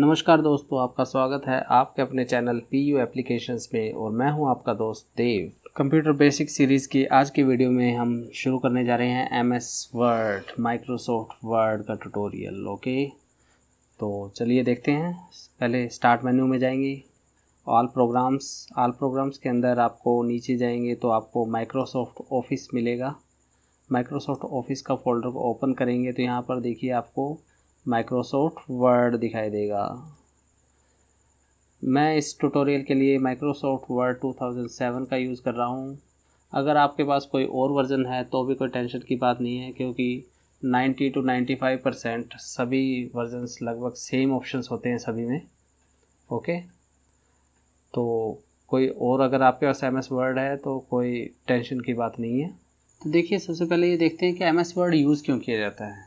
नमस्कार दोस्तों, आपका स्वागत है आपके अपने चैनल PU एप्लीकेशंस में और मैं हूं आपका दोस्त देव। कंप्यूटर बेसिक सीरीज़ की आज की वीडियो में हम शुरू करने जा रहे हैं MS वर्ड, माइक्रोसॉफ्ट वर्ड का ट्यूटोरियल। ओके, तो चलिए देखते हैं। पहले स्टार्ट मेन्यू में जाएंगे, ऑल प्रोग्राम्स के अंदर आपको नीचे जाएंगे तो आपको माइक्रोसॉफ्ट ऑफिस मिलेगा। माइक्रोसॉफ्ट ऑफिस का फोल्डर को ओपन करेंगे तो यहाँ पर देखिए आपको माइक्रोसॉफ्ट वर्ड दिखाई देगा। मैं इस ट्यूटोरियल के लिए माइक्रोसॉफ्ट वर्ड 2007 का यूज़ कर रहा हूँ। अगर आपके पास कोई और वर्ज़न है तो भी कोई टेंशन की बात नहीं है, क्योंकि 90 to 95% सभी वर्जन्स लगभग सेम ऑप्शंस होते हैं सभी में। ओके, तो कोई और अगर आपके पास MS वर्ड है तो कोई टेंशन की बात नहीं है। तो देखिए, सबसे पहले ये देखते हैं कि MS वर्ड यूज़ क्यों किया जाता है।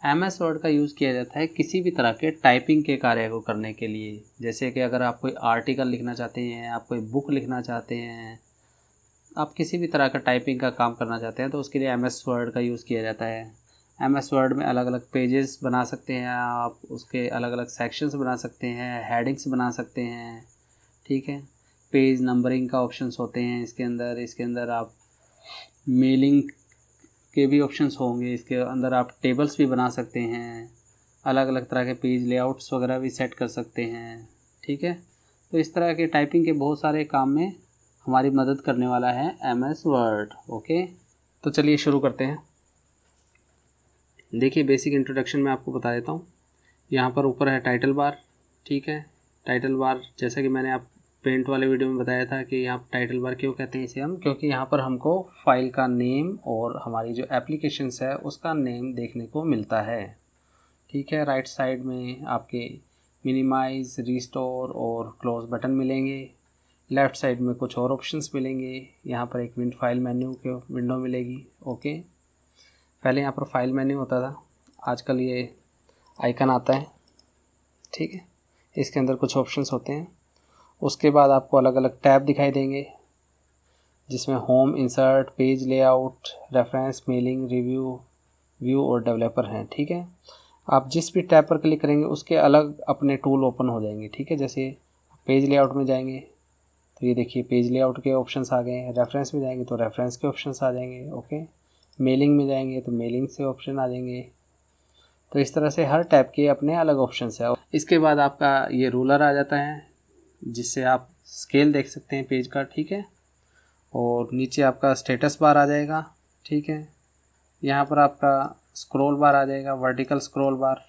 MS वर्ड का यूज़ किया जाता है किसी भी तरह के टाइपिंग के कार्य को करने के लिए। जैसे कि अगर आप कोई आर्टिकल लिखना चाहते हैं, आप कोई बुक लिखना चाहते हैं, आप किसी भी तरह का टाइपिंग का काम करना चाहते हैं तो उसके लिए MS वर्ड का यूज़ किया जाता है। MS वर्ड में अलग अलग पेजेस बना सकते हैं आप, उसके अलग अलग सेक्शंस बना सकते हैं, हेडिंग्स बना सकते हैं। ठीक है, पेज नंबरिंग का ऑप्शंस होते हैं इसके अंदर आप मेलिंग के भी ऑप्शंस होंगे। इसके अंदर आप टेबल्स भी बना सकते हैं, अलग अलग तरह के पेज लेआउट्स वगैरह भी सेट कर सकते हैं। ठीक है, तो इस तरह के टाइपिंग के बहुत सारे काम में हमारी मदद करने वाला है MS वर्ड। ओके, तो चलिए शुरू करते हैं। देखिए, बेसिक इंट्रोडक्शन में आपको बता देता हूँ। यहाँ पर ऊपर है टाइटल बार। ठीक है, टाइटल बार जैसा कि मैंने आप पेंट वाले वीडियो में बताया था कि यहाँ टाइटल बार क्यों कहते हैं इसे हम, क्योंकि यहाँ पर हमको फाइल का नेम और हमारी जो एप्लीकेशंस है उसका नेम देखने को मिलता है। ठीक है, राइट साइड में आपके मिनिमाइज, रिस्टोर और क्लोज बटन मिलेंगे। लेफ़्ट साइड में कुछ और ऑप्शंस मिलेंगे। यहाँ पर एक फाइल मेन्यू की विंडो मिलेगी। ओके, पहले यहाँ पर फाइल मेन्यू होता था, आजकल ये आइकन आता है। ठीक है, इसके अंदर कुछ ऑप्शंस होते हैं। उसके बाद आपको अलग अलग टैब दिखाई देंगे जिसमें home, insert, page layout, reference, mailing, review, view और डेवलपर हैं। ठीक है, आप जिस भी टैब पर क्लिक करेंगे उसके अलग अपने टूल ओपन हो जाएंगे। ठीक है, जैसे पेज लेआउट में जाएंगे तो ये देखिए पेज लेआउट के ऑप्शंस आ गए हैं। रेफरेंस में जाएंगे तो रेफरेंस के ऑप्शंस आ जाएंगे। ओके, मेलिंग में जाएंगे तो मेलिंग से ऑप्शन आ जाएंगे। तो इस तरह से हर टैब के अपने अलग ऑप्शंस है। इसके बाद आपका ये रूलर आ जाता है जिससे आप स्केल देख सकते हैं पेज का। ठीक है, और नीचे आपका स्टेटस बार आ जाएगा। ठीक है, यहाँ पर आपका स्क्रॉल बार आ जाएगा, वर्टिकल स्क्रॉल बार,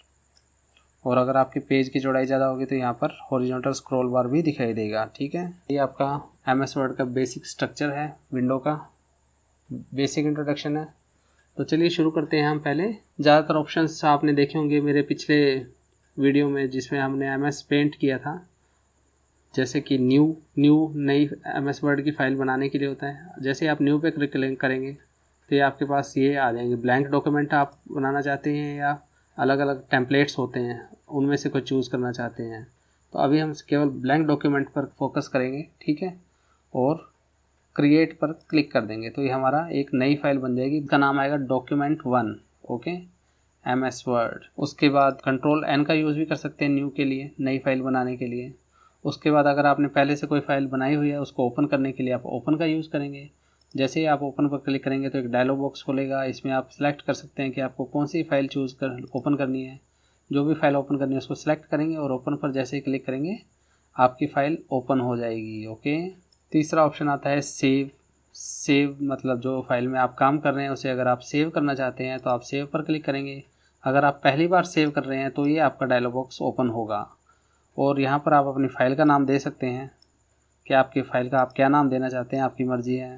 और अगर आपके पेज की चौड़ाई ज़्यादा होगी तो यहाँ पर हॉरिजॉन्टल स्क्रॉल बार भी दिखाई देगा। ठीक है, ये आपका MS वर्ड का बेसिक स्ट्रक्चर है, विंडो का बेसिक इंट्रोडक्शन है। तो चलिए शुरू करते हैं हम। पहले ज़्यादातर ऑप्शंस आपने देखे होंगे मेरे पिछले वीडियो में जिसमें हमने MS पेंट किया था, जैसे कि नई MS वर्ड की फ़ाइल बनाने के लिए होता है। जैसे आप न्यू पे क्लिक करेंगे तो ये आपके पास ये आ जाएंगे। ब्लैंक डॉक्यूमेंट आप बनाना चाहते हैं या अलग अलग टेम्पलेट्स होते हैं उनमें से कुछ चूज़ करना चाहते हैं, तो अभी हम केवल ब्लैंक डॉक्यूमेंट पर फोकस करेंगे। ठीक है, और क्रिएट पर क्लिक कर देंगे तो ये हमारा एक नई फाइल बन जाएगी। इसका नाम आएगा document1। Okay, MS word. उसके बाद Ctrl+N का यूज़ भी कर सकते हैं न्यू के लिए, नई फाइल बनाने के लिए। उसके बाद अगर आपने पहले से कोई फाइल बनाई हुई है उसको ओपन करने के लिए आप ओपन का यूज़ करेंगे। जैसे ही आप ओपन पर क्लिक करेंगे तो एक डायलॉग बॉक्स खुलेगा। इसमें आप सेलेक्ट कर सकते हैं कि आपको कौन सी फाइल ओपन करनी है। जो भी फाइल ओपन करनी है उसको सेलेक्ट करेंगे और ओपन पर जैसे ही क्लिक करेंगे आपकी फ़ाइल ओपन हो जाएगी। ओके, तीसरा ऑप्शन आता है सेव मतलब जो फाइल में आप काम कर रहे हैं उसे अगर आप सेव करना चाहते हैं तो आप सेव पर क्लिक करेंगे। अगर आप पहली बार सेव कर रहे हैं तो ये आपका डायलॉग बॉक्स ओपन होगा और यहाँ पर आप अपनी फ़ाइल का नाम दे सकते हैं कि आपकी फ़ाइल का आप क्या नाम देना चाहते हैं, आपकी मर्ज़ी है।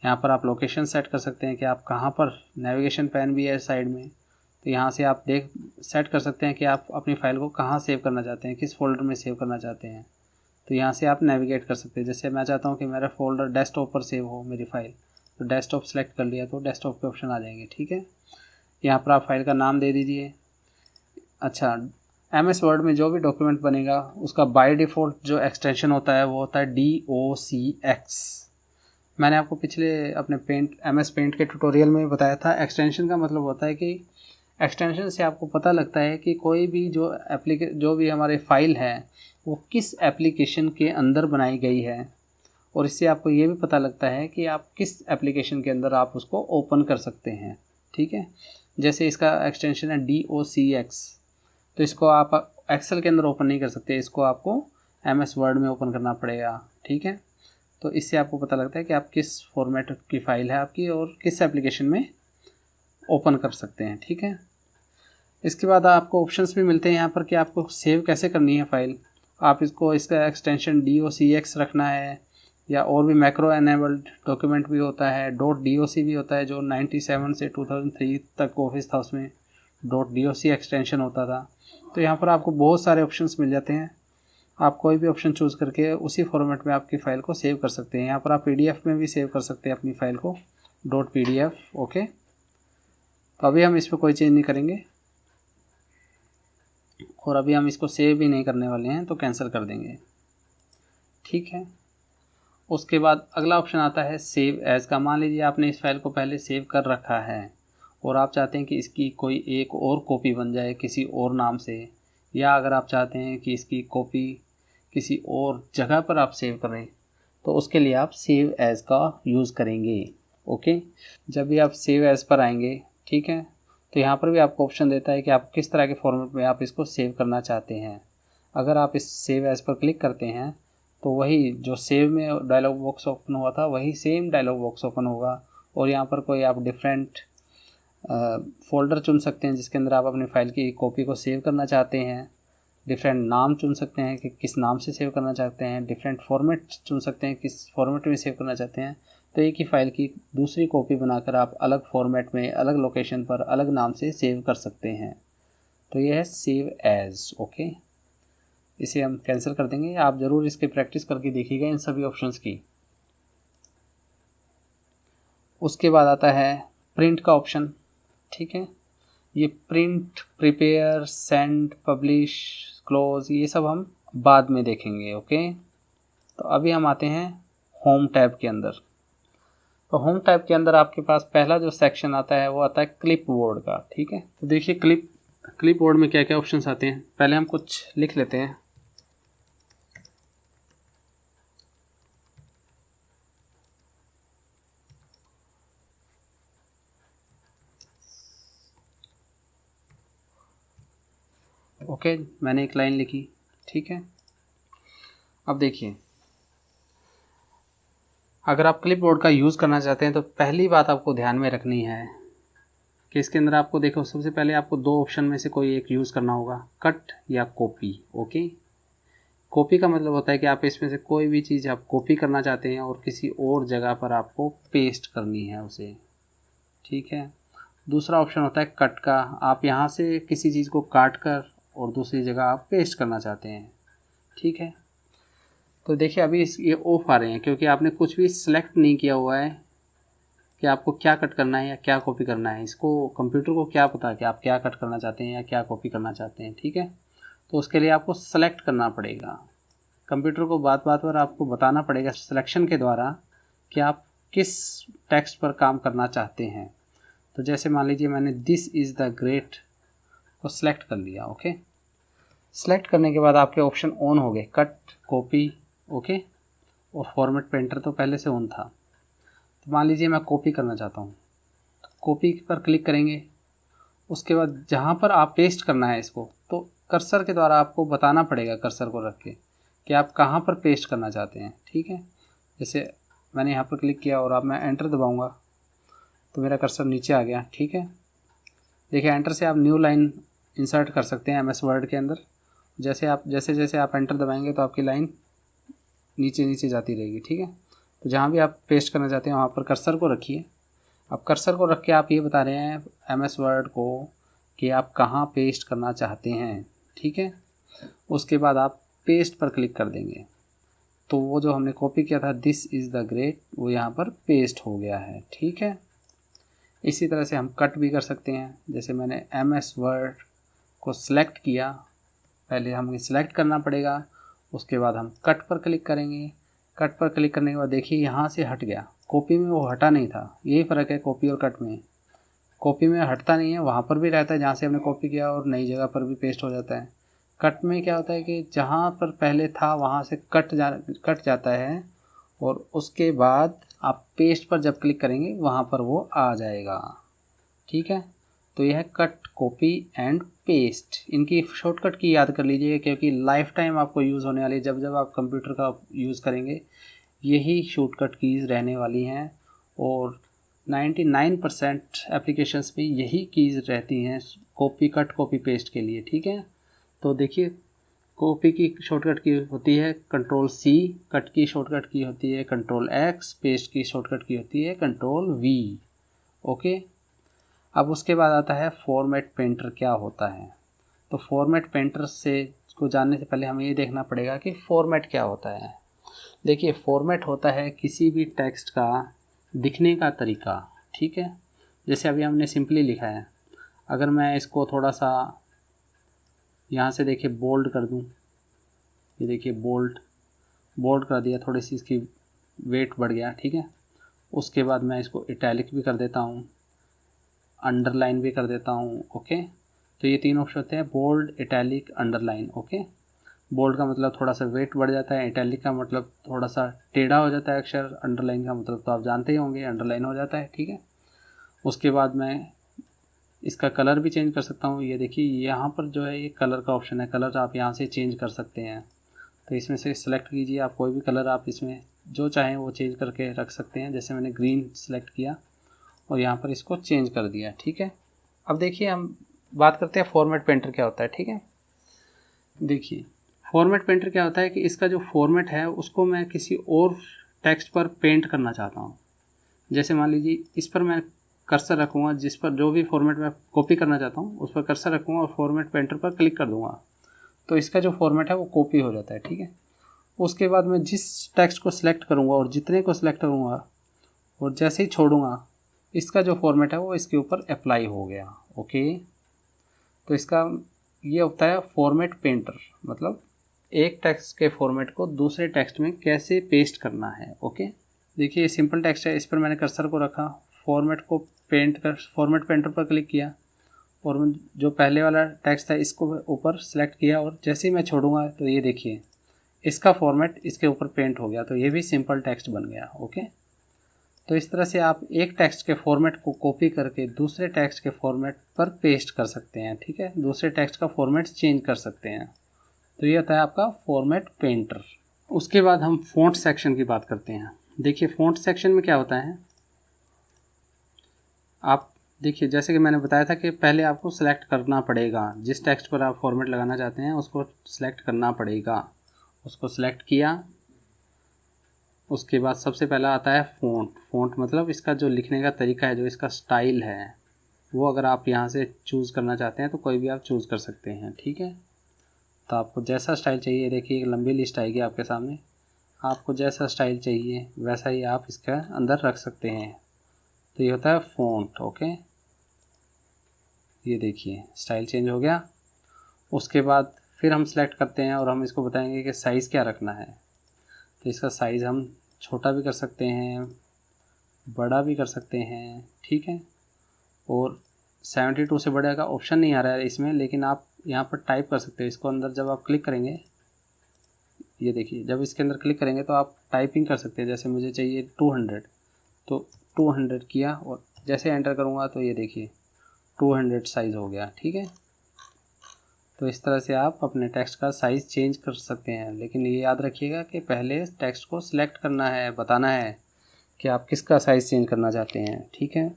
यहाँ पर आप लोकेशन सेट कर सकते हैं कि आप कहाँ पर, नेविगेशन पैन भी है साइड में, तो यहाँ से आप सेट कर सकते हैं कि आप अपनी फ़ाइल को कहाँ सेव करना चाहते हैं, किस फोल्डर में सेव करना चाहते हैं। तो यहाँ से आप नेविगेट कर सकते हैं। जैसे मैं चाहता हूँ कि मेरा फोल्डर डेस्कटॉप पर सेव हो मेरी फ़ाइल, तो डेस्कटॉप सेलेक्ट कर लिया तो डेस्कटॉप के ऑप्शन आ जाएंगे। ठीक है, यहाँ पर आप फाइल का नाम दे दीजिए। अच्छा, MS वर्ड में जो भी डॉक्यूमेंट बनेगा उसका बाय डिफ़ॉल्ट जो एक्सटेंशन होता है वो होता है DOCX। मैंने आपको पिछले अपने MS पेंट के ट्यूटोरियल में बताया था। एक्सटेंशन का मतलब होता है कि एक्सटेंशन से आपको पता लगता है कि कोई भी जो भी हमारे फाइल है वो किस एप्लीकेशन के अंदर बनाई गई है, और इससे आपको ये भी पता लगता है कि आप किस एप्लीकेशन के अंदर आप उसको ओपन कर सकते हैं। ठीक है, जैसे इसका एक्सटेंशन है DOCX, तो इसको आप एक्सेल के अंदर ओपन नहीं कर सकते, इसको आपको MS वर्ड में ओपन करना पड़ेगा। ठीक है, तो इससे आपको पता लगता है कि आप किस फॉर्मेट की फ़ाइल है आपकी और किस एप्लीकेशन में ओपन कर सकते हैं। ठीक है, इसके बाद आपको ऑप्शंस भी मिलते हैं यहाँ पर कि आपको सेव कैसे करनी है फ़ाइल। आप इसका एक्सटेंशन DOCX रखना है, या और भी मैक्रो एनेबल्ड डॉक्यूमेंट भी होता है, .doc भी होता है, जो 97 से 2003 तक ऑफिस था उसमें .doc एक्सटेंशन होता था। तो यहाँ पर आपको बहुत सारे ऑप्शंस मिल जाते हैं, आप कोई भी ऑप्शन चूज़ करके उसी फॉर्मेट में आपकी फ़ाइल को सेव कर सकते हैं। यहाँ पर आप PDF में भी सेव कर सकते हैं अपनी फ़ाइल को .pdf। ओके, तो अभी हम इसमें कोई चेंज नहीं करेंगे और अभी हम इसको सेव भी नहीं करने वाले हैं, तो कैंसिल कर देंगे। ठीक है, उसके बाद अगला ऑप्शन आता है सेव एज़ का। मान लीजिए आपने इस फाइल को पहले सेव कर रखा है और आप चाहते हैं कि इसकी कोई एक और कॉपी बन जाए किसी और नाम से, या अगर आप चाहते हैं कि इसकी कॉपी किसी और जगह पर आप सेव करें, तो उसके लिए आप सेव एज़ का यूज़ करेंगे। ओके, जब भी आप सेव एज़ पर आएंगे, ठीक है, तो यहाँ पर भी आपको ऑप्शन देता है कि आप किस तरह के फॉर्मेट में आप इसको सेव करना चाहते हैं। अगर आप इस सेव एज़ पर क्लिक करते हैं तो वही जो सेव में डायलॉग बॉक्स ओपन हुआ था वही सेम डायलॉग बॉक्स ओपन होगा, और यहाँ पर कोई आप डिफरेंट फ़ोल्डर चुन सकते हैं जिसके अंदर आप अपनी फ़ाइल की कॉपी को सेव करना चाहते हैं। डिफरेंट नाम चुन सकते हैं कि किस नाम से सेव करना चाहते हैं। डिफरेंट फॉर्मेट चुन सकते हैं किस फॉर्मेट में सेव करना चाहते हैं। तो एक ही फ़ाइल की दूसरी कॉपी बनाकर आप अलग फॉर्मेट में, अलग लोकेशन पर, अलग नाम से सेव कर सकते हैं। तो ये है सेव एज़। ओके, इसे हम कैंसिल कर देंगे। आप ज़रूर इसकी प्रैक्टिस करके देखिएगा इन सभी ऑप्शंस की। उसके बाद आता है प्रिंट का ऑप्शन। ठीक है, ये print, prepare, send, publish, close, ये सब हम बाद में देखेंगे। ओके, तो अभी हम आते हैं होम टैब के अंदर। तो होम टैब के अंदर आपके पास पहला जो सेक्शन आता है वो आता है क्लिप बोर्ड का। ठीक है, तो देखिए क्लिप बोर्ड में क्या क्या ऑप्शंस आते हैं। पहले हम कुछ लिख लेते हैं। ओके, मैंने एक लाइन लिखी। ठीक है, अब देखिए, अगर आप क्लिपबोर्ड का यूज़ करना चाहते हैं तो पहली बात आपको ध्यान में रखनी है कि इसके अंदर आपको देखो, सबसे पहले आपको दो ऑप्शन में से कोई एक यूज़ करना होगा, कट या कॉपी। ओके, कॉपी का मतलब होता है कि आप इसमें से कोई भी चीज़ आप कॉपी करना चाहते हैं और किसी और जगह पर आपको पेस्ट करनी है उसे। ठीक है, दूसरा ऑप्शन होता है कट का। आप यहाँ से किसी चीज़ को काट कर और दूसरी जगह आप पेस्ट करना चाहते हैं। ठीक है, तो देखिए अभी ये ऑफ आ रहे हैं क्योंकि आपने कुछ भी सिलेक्ट नहीं किया हुआ है कि आपको क्या कट करना है या क्या कॉपी करना है। इसको, कंप्यूटर को क्या पता कि आप क्या कट करना चाहते हैं या क्या कॉपी करना चाहते हैं। ठीक है, तो उसके लिए आपको सेलेक्ट करना पड़ेगा। कंप्यूटर को बात बात पर आपको बताना पड़ेगा सिलेक्शन के द्वारा कि आप किस टेक्स्ट पर काम करना चाहते हैं। तो जैसे मान लीजिए मैंने दिस इज़ द ग्रेट को सिलेक्ट कर लिया। ओके, सेलेक्ट करने के बाद आपके ऑप्शन ऑन हो गए, कट, कॉपी, ओके, और फॉर्मेट पेंटर तो पहले से ऑन था। तो मान लीजिए मैं कॉपी करना चाहता हूँ, तो कॉपी पर क्लिक करेंगे। उसके बाद जहाँ पर आप पेस्ट करना है इसको, तो कर्सर के द्वारा आपको बताना पड़ेगा, कर्सर को रख के, कि आप कहाँ पर पेस्ट करना चाहते हैं। ठीक है, जैसे मैंने यहाँ पर क्लिक किया और अब मैं एंटर दबाऊँगा तो मेरा कर्सर नीचे आ गया। ठीक है, देखिए एंटर से आप न्यू लाइन इंसर्ट कर सकते हैं MS वर्ड के अंदर। जैसे जैसे आप एंटर दबाएंगे तो आपकी लाइन नीचे नीचे जाती रहेगी। ठीक है, तो जहाँ भी आप पेस्ट करना चाहते हैं वहाँ पर कर्सर को रखिए। अब कर्सर को रख के आप ये बता रहे हैं MS वर्ड को कि आप कहाँ पेस्ट करना चाहते हैं। ठीक है, उसके बाद आप पेस्ट पर क्लिक कर देंगे तो वो जो हमने कॉपी किया था दिस इज़ द ग्रेट, वो यहाँ पर पेस्ट हो गया है। ठीक है, इसी तरह से हम कट भी कर सकते हैं। जैसे मैंने MS वर्ड को सिलेक्ट किया, पहले हमें सिलेक्ट करना पड़ेगा, उसके बाद हम कट पर क्लिक करेंगे। कट पर क्लिक करने के बाद देखिए यहाँ से हट गया, कॉपी में वो हटा नहीं था। यही फ़र्क है कॉपी और कट में। कॉपी में हटता नहीं है, वहाँ पर भी रहता है जहाँ से हमने कॉपी किया और नई जगह पर भी पेस्ट हो जाता है। कट में क्या होता है कि जहाँ पर पहले था वहाँ से कट जाता है और उसके बाद आप पेस्ट पर जब क्लिक करेंगे वहाँ पर वो आ जाएगा। ठीक है, तो यह कट, कॉपी एंड पेस्ट, इनकी शॉर्टकट की याद कर लीजिए, क्योंकि लाइफ टाइम आपको यूज़ होने वाली, जब जब आप कंप्यूटर का यूज़ करेंगे यही शॉर्टकट कीज़ रहने वाली हैं। और 99% एप्लीकेशंस में यही कीज़ रहती हैं कॉपी, कट, कॉपी पेस्ट के लिए। ठीक है, तो देखिए कॉपी की शॉर्टकट की होती है Ctrl+C, कट की शॉर्टकट की होती है Ctrl+X, पेस्ट की शॉर्टकट की होती है Ctrl+V। ओके, अब उसके बाद आता है फॉर्मेट पेंटर क्या होता है। तो फॉर्मेट पेंटर से को जानने से पहले हमें ये देखना पड़ेगा कि फॉर्मेट क्या होता है। देखिए फॉर्मेट होता है किसी भी टेक्स्ट का दिखने का तरीका। ठीक है, जैसे अभी हमने सिंपली लिखा है, अगर मैं इसको थोड़ा सा यहाँ से देखिए बोल्ड कर दूँ, ये देखिए बोल्ड कर दिया, थोड़ी सी इसकी वेट बढ़ गया। ठीक है, उसके बाद मैं इसको इटैलिक भी कर देता हूँ, अंडरलाइन भी कर देता हूँ। ओके, तो ये तीन ऑप्शन होते हैं, bold, italic, underline. Okay, bold का मतलब थोड़ा सा वेट बढ़ जाता है, इटैलिक का मतलब थोड़ा सा टेढ़ा हो जाता है अक्षर, अंडरलाइन का मतलब तो आप जानते ही होंगे, अंडरलाइन हो जाता है। ठीक है, उसके बाद मैं इसका कलर भी चेंज कर सकता हूँ। ये देखिए यहाँ पर जो है ये कलर का ऑप्शन है, कलर आप यहाँ से चेंज कर सकते हैं। तो इसमें से सिलेक्ट कीजिए, आप कोई भी कलर आप इसमें जो चाहें वो चेंज करके रख सकते हैं। जैसे मैंने ग्रीन सेलेक्ट किया और यहाँ पर इसको चेंज कर दिया। ठीक है, अब देखिए हम बात करते हैं फॉर्मेट पेंटर क्या होता है। ठीक है, देखिए फॉर्मेट पेंटर क्या होता है कि इसका जो फॉर्मेट है उसको मैं किसी और टेक्स्ट पर पेंट करना चाहता हूँ। जैसे मान लीजिए इस पर मैं कर्सर रखूँगा, जिस पर जो भी फॉर्मेट मैं कॉपी करना चाहता हूँ उस पर कर्सर रखूँगा और फॉर्मेट पेंटर पर क्लिक कर दूँगा, तो इसका जो फॉर्मेट है वो कॉपी हो जाता है। ठीक है, उसके बाद मैं जिस टेक्स्ट को सिलेक्ट करूँगा और जितने को सिलेक्ट करूँगा और जैसे ही छोड़ूंगा, इसका जो फॉर्मेट है वो इसके ऊपर अप्लाई हो गया। ओके, तो इसका ये होता है फॉर्मेट पेंटर, मतलब एक टेक्स्ट के फॉर्मेट को दूसरे टेक्स्ट में कैसे पेस्ट करना है। ओके, देखिए ये सिंपल टेक्स्ट है, इस पर मैंने कर्सर को रखा, फॉर्मेट को फॉर्मेट पेंटर पर क्लिक किया और जो पहले वाला टेक्स्ट था इसको ऊपर सेलेक्ट किया और जैसे ही मैं छोड़ूंगा तो ये देखिए इसका फॉर्मेट इसके ऊपर पेंट हो गया, तो ये भी सिंपल टेक्स्ट बन गया। ओके, तो इस तरह से आप एक टेक्स्ट के फॉर्मेट को कॉपी करके दूसरे टेक्स्ट के फॉर्मेट पर पेस्ट कर सकते हैं। ठीक है, दूसरे टेक्स्ट का फॉर्मेट चेंज कर सकते हैं। तो ये होता है आपका फॉर्मेट पेंटर। उसके बाद हम फ़ॉन्ट सेक्शन की बात करते हैं। देखिए फ़ॉन्ट सेक्शन में क्या होता है, आप देखिए जैसे कि मैंने बताया था कि पहले आपको सेलेक्ट करना पड़ेगा, जिस टेक्स्ट पर आप फॉर्मेट लगाना चाहते हैं उसको सेलेक्ट करना पड़ेगा। उसको सेलेक्ट किया, उसके बाद सबसे पहला आता है फ़ॉन्ट मतलब इसका जो लिखने का तरीका है, जो इसका स्टाइल है, वो अगर आप यहाँ से चूज़ करना चाहते हैं तो कोई भी आप चूज़ कर सकते हैं। ठीक है, तो आपको जैसा स्टाइल चाहिए, देखिए एक लंबी लिस्ट आएगी आपके सामने, आपको जैसा स्टाइल चाहिए वैसा ही आप इसका अंदर रख सकते हैं। तो ये होता है फ़ॉन्ट। ओके, ये देखिए स्टाइल चेंज हो गया। उसके बाद फिर हम सेलेक्ट करते हैं और हम इसको बताएंगे कि साइज़ क्या रखना है। तो इसका साइज़ हम छोटा भी कर सकते हैं, बड़ा भी कर सकते हैं। ठीक है, और 72 से बड़े का ऑप्शन नहीं आ रहा है इसमें, लेकिन आप यहाँ पर टाइप कर सकते हैं। इसको अंदर जब आप क्लिक करेंगे, ये देखिए जब इसके अंदर क्लिक करेंगे तो आप टाइपिंग कर सकते हैं। जैसे मुझे चाहिए 200, तो 200 किया और जैसे एंटर करूँगा तो ये देखिए 200 साइज़ हो गया। ठीक है, तो इस तरह से आप अपने टेक्स्ट का साइज़ चेंज कर सकते हैं, लेकिन ये याद रखिएगा कि पहले टेक्स्ट को सिलेक्ट करना है, बताना है कि आप किसका साइज़ चेंज करना चाहते हैं। ठीक है,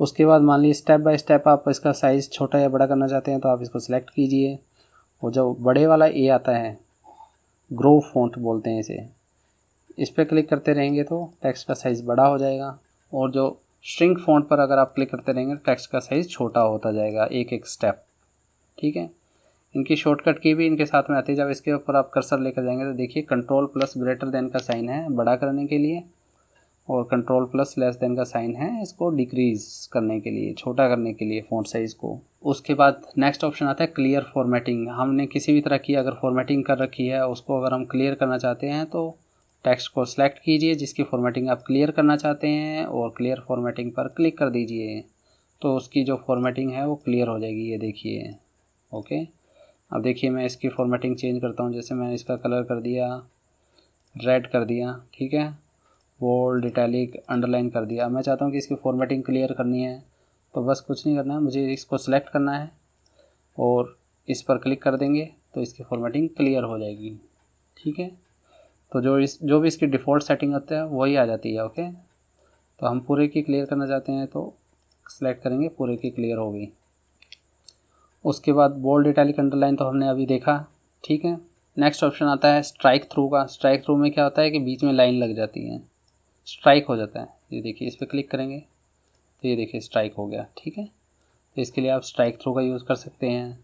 उसके बाद मान लीजिए स्टेप बाय स्टेप आप इसका साइज़ छोटा या बड़ा करना चाहते हैं तो आप इसको सिलेक्ट कीजिए और जो बड़े वाला ए आता है, ग्रो फॉन्ट बोलते हैं इसे, इस पर क्लिक करते रहेंगे तो टेक्स्ट का साइज़ बड़ा हो जाएगा। और जो श्रिंक फॉन्ट पर अगर आप क्लिक करते रहेंगे तो टेक्स्ट का साइज़ छोटा होता जाएगा एक एक स्टेप। ठीक है, इनकी शॉर्टकट की भी इनके साथ में आती है। जब इसके ऊपर आप कर्सर लेकर जाएंगे तो देखिए Ctrl+greater than का साइन है बड़ा करने के लिए और Ctrl+less than का साइन है इसको डिक्रीज़ करने के लिए, छोटा करने के लिए फ़ॉन्ट साइज़ को। उसके बाद नेक्स्ट ऑप्शन आता है क्लियर फॉर्मेटिंग। हमने किसी भी तरह की अगर फॉर्मेटिंग कर रखी है उसको अगर हम क्लियर करना चाहते हैं तो टेक्स्ट को सिलेक्ट कीजिए जिसकी फॉर्मेटिंग आप क्लियर करना चाहते हैं और क्लियर फॉर्मेटिंग पर क्लिक कर दीजिए। तो उसकी जो फॉर्मेटिंग है वो क्लियर हो जाएगी। ये देखिए, ओके। अब देखिए मैं इसकी फॉर्मेटिंग चेंज करता हूँ। जैसे मैंने इसका कलर कर दिया रेड कर दिया, ठीक है, बोल्ड, इटैलिक, अंडरलाइन कर दिया। मैं चाहता हूँ कि इसकी फॉर्मेटिंग क्लियर करनी है, तो बस कुछ नहीं करना है, मुझे इसको सेलेक्ट करना है और इस पर क्लिक कर देंगे तो इसकी फॉर्मेटिंग क्लियर हो जाएगी, ठीक है। तो जो भी इसकी डिफ़ॉल्ट सेटिंग होता है वही आ जाती है, ओके। तो हम पूरे की क्लियर करना चाहते हैं तो सेलेक्ट करेंगे, पूरे की क्लियर हो गई। उसके बाद बोल्ड, इटैलिक, अंडरलाइन तो हमने अभी देखा, ठीक है। नेक्स्ट ऑप्शन आता है स्ट्राइक थ्रू का। स्ट्राइक थ्रू में क्या होता है कि बीच में लाइन लग जाती है, स्ट्राइक हो जाता है। ये देखिए, इस पर क्लिक करेंगे तो ये देखिए स्ट्राइक हो गया, ठीक है। तो इसके लिए आप स्ट्राइक थ्रू का यूज़ कर सकते हैं।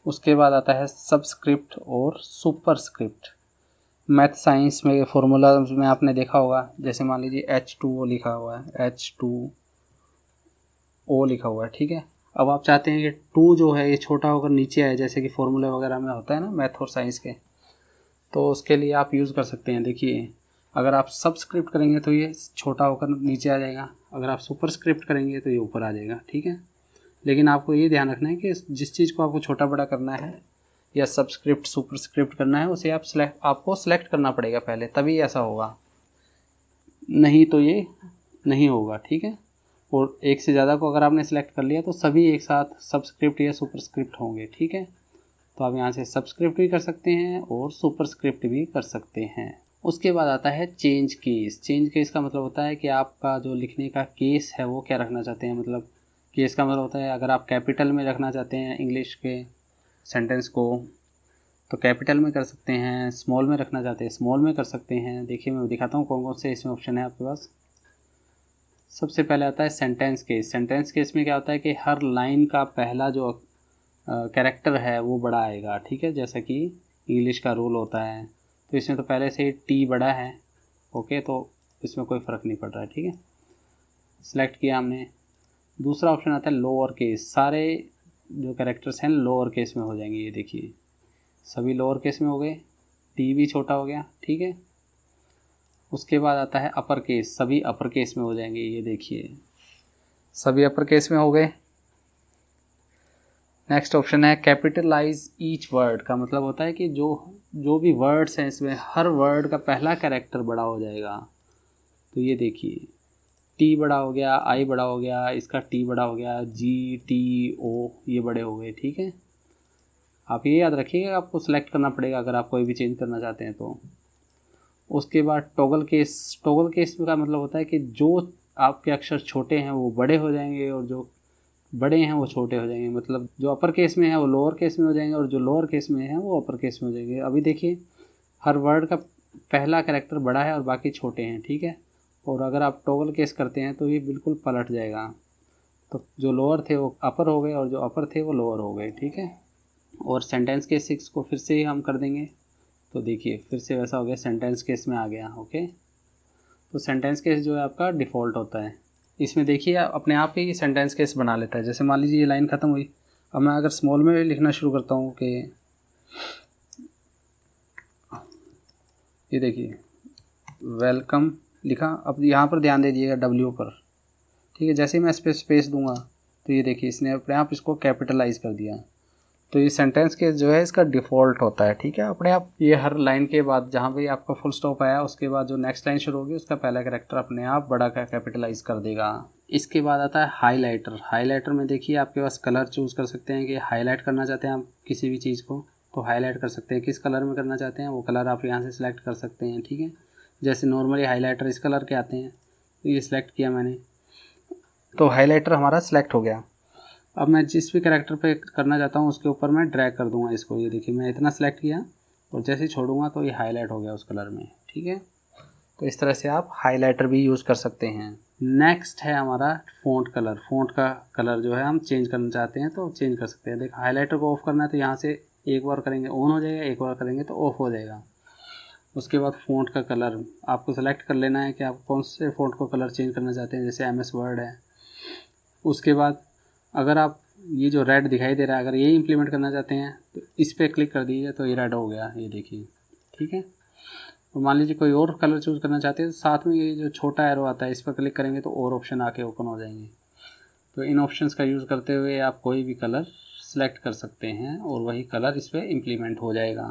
उसके बाद आता है सबस्क्रिप्ट और सुपरस्क्रिप्ट। मैथ साइंस में फॉर्मूला में आपने देखा होगा, जैसे मान लीजिए H2O लिखा हुआ है, H2O लिखा हुआ है, ठीक है। अब आप चाहते हैं कि 2 जो है ये छोटा होकर नीचे आए, जैसे कि फॉर्मूले वगैरह में होता है ना मैथ और साइंस के, तो उसके लिए आप यूज़ कर सकते हैं। देखिए, अगर आप सबस्क्रिप्ट करेंगे तो ये छोटा होकर नीचे आ जाएगा, अगर आप सुपरस्क्रिप्ट करेंगे तो ये ऊपर आ जाएगा, ठीक है। लेकिन आपको ये ध्यान रखना है कि जिस चीज़ को आपको छोटा बड़ा करना है या सबस्क्रिप्ट सुपरस्क्रिप्ट करना है, उसे आपको सेलेक्ट करना पड़ेगा पहले, तभी ऐसा होगा, नहीं तो ये नहीं होगा, ठीक है। और एक से ज़्यादा को अगर आपने सेलेक्ट कर लिया तो सभी एक साथ सबस्क्रिप्ट या सुपरस्क्रिप्ट होंगे, ठीक है। तो आप यहाँ से सबस्क्रिप्ट भी कर सकते हैं और सुपरस्क्रिप्ट भी कर सकते हैं। उसके बाद आता है चेंज केस। चेंज केस का मतलब होता है कि आपका जो लिखने का केस है वो क्या रखना चाहते हैं। मतलब केस का मतलब होता है अगर आप कैपिटल में रखना चाहते हैं इंग्लिश के सेंटेंस को तो कैपिटल में कर सकते हैं, स्मॉल में रखना चाहते हैं स्मॉल में कर सकते हैं। देखिए मैं दिखाता हूँ कौन कौन से इसमें ऑप्शन है आपके पास। सबसे पहले आता है सेंटेंस केस। सेंटेंस केस में क्या होता है कि हर लाइन का पहला जो कैरेक्टर है वो बड़ा आएगा, ठीक है, जैसा कि इंग्लिश का रूल होता है। तो इसमें तो पहले से ही टी बड़ा है, ओके, तो इसमें कोई फ़र्क नहीं पड़ रहा है, ठीक है। सेलेक्ट किया हमने। दूसरा ऑप्शन आता है लोअर केस। सारे जो कैरेक्टर्स हैं लोअर केस में हो जाएंगे। ये देखिए सभी लोअर केस में हो गए, टी भी छोटा हो गया, ठीक है। उसके बाद आता है अपर केस। सभी अपर केस में हो जाएंगे। ये देखिए सभी अपर केस में हो गए। नेक्स्ट ऑप्शन है कैपिटलाइज ईच वर्ड। का मतलब होता है कि जो भी वर्ड्स हैं इसमें हर वर्ड का पहला कैरेक्टर बड़ा हो जाएगा। तो ये देखिए टी बड़ा हो गया, आई बड़ा हो गया, इसका टी बड़ा हो गया, जी टी ओ ये बड़े हो गए, ठीक है। आप ये याद रखिएगा आपको सेलेक्ट करना पड़ेगा अगर आप कोई भी चेंज करना चाहते हैं तो। उसके बाद टॉगल केस। टॉगल केस का मतलब होता है कि जो आपके अक्षर छोटे हैं वो बड़े हो जाएंगे और जो बड़े हैं वो छोटे हो जाएंगे। मतलब जो अपर केस में है वो लोअर केस में हो जाएंगे और जो लोअर केस में है वो अपर केस में हो जाएंगे। अभी देखिए हर वर्ड का पहला कैरेक्टर बड़ा है और बाकी छोटे हैं, ठीक है। और अगर आप टॉगल केस करते हैं तो ये बिल्कुल पलट जाएगा। तो जो लोअर थे वो अपर हो गए और जो अपर थे वो लोअर हो गए, ठीक है। और सेंटेंस केस 6 को फिर से ही हम कर देंगे। तो देखिए फिर से वैसा हो गया, सेंटेंस केस में आ गया, ओके। तो सेंटेंस केस जो है आपका डिफ़ॉल्ट होता है। इसमें देखिए अपने आप ही सेंटेंस केस बना लेता है। जैसे मान लीजिए ये लाइन ख़त्म हुई, अब मैं अगर स्मॉल में लिखना शुरू करता हूँ कि ये देखिए वेलकम लिखा। अब यहाँ पर ध्यान दे दीजिएगा W पर, ठीक है। जैसे ही मैं इस पर स्पेस दूंगा तो ये देखिए इसने अपने आप इसको कैपिटलाइज कर दिया। तो ये सेंटेंस केस जो है इसका डिफ़ॉल्ट होता है, ठीक है, अपने आप। ये हर लाइन के बाद जहाँ पे आपका फुल स्टॉप आया उसके बाद जो नेक्स्ट लाइन शुरू होगी उसका पहला कैरेक्टर अपने आप बड़ा का कैपिटलाइज कर देगा। इसके बाद आता है हाईलाइटर। हाईलाइटर में देखिए आपके पास कलर चूज़ कर सकते हैं कि हाईलाइट करना चाहते हैं आप किसी भी चीज़ को तो हाईलाइट कर सकते हैं। किस कलर में करना चाहते हैं वो कलर आप यहाँ से सिलेक्ट कर सकते हैं, ठीक है। जैसे नॉर्मली हाईलाइटर इस कलर के आते हैं, तो ये सिलेक्ट किया मैंने तो हाईलाइटर हमारा सिलेक्ट हो गया। अब मैं जिस भी कैरेक्टर पे करना चाहता हूँ उसके ऊपर मैं ड्रैग कर दूंगा इसको। ये देखिए मैं इतना सेलेक्ट किया और जैसे ही छोड़ूंगा तो ये हाईलाइट हो गया उस कलर में, ठीक है। तो इस तरह से आप हाईलाइटर भी यूज़ कर सकते हैं। नेक्स्ट है हमारा फ़ॉन्ट कलर। फ़ॉन्ट का कलर जो है हम चेंज करना चाहते हैं तो चेंज कर सकते हैं। देखो हाईलाइटर को ऑफ़ करना है तो यहाँ से एक बार करेंगे ऑन हो जाएगा, एक बार करेंगे तो ऑफ़ हो जाएगा। उसके बाद फ़ॉन्ट का कलर आपको सेलेक्ट कर लेना है कि आप कौन से फ़ॉन्ट को कलर चेंज करना चाहते हैं, जैसे MS वर्ड है। उसके बाद अगर आप ये जो रेड दिखाई दे रहा है अगर ये इम्प्लीमेंट करना चाहते हैं तो इस पर क्लिक कर दीजिए तो ये रेड हो गया, ये देखिए, ठीक है। तो मान लीजिए कोई और कलर चूज़ करना चाहते हैं तो साथ में ये जो छोटा एरो आता है इस पर क्लिक करेंगे तो और ऑप्शन आके ओपन हो जाएंगे। तो इन ऑप्शंस का यूज़ करते हुए आप कोई भी कलर सेलेक्ट कर सकते हैं और वही कलर इस पर इम्प्लीमेंट हो जाएगा।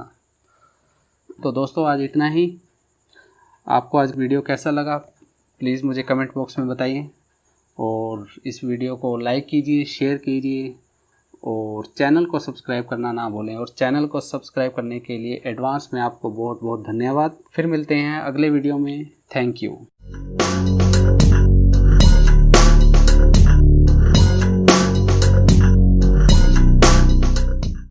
तो दोस्तों आज इतना ही। आपको आज वीडियो कैसा लगा प्लीज़ मुझे कमेंट बॉक्स में बताइए, और इस वीडियो को लाइक कीजिए, शेयर कीजिए और चैनल को सब्सक्राइब करना ना भूलें। और चैनल को सब्सक्राइब करने के लिए एडवांस में आपको बहुत बहुत धन्यवाद। फिर मिलते हैं अगले वीडियो में। Thank you.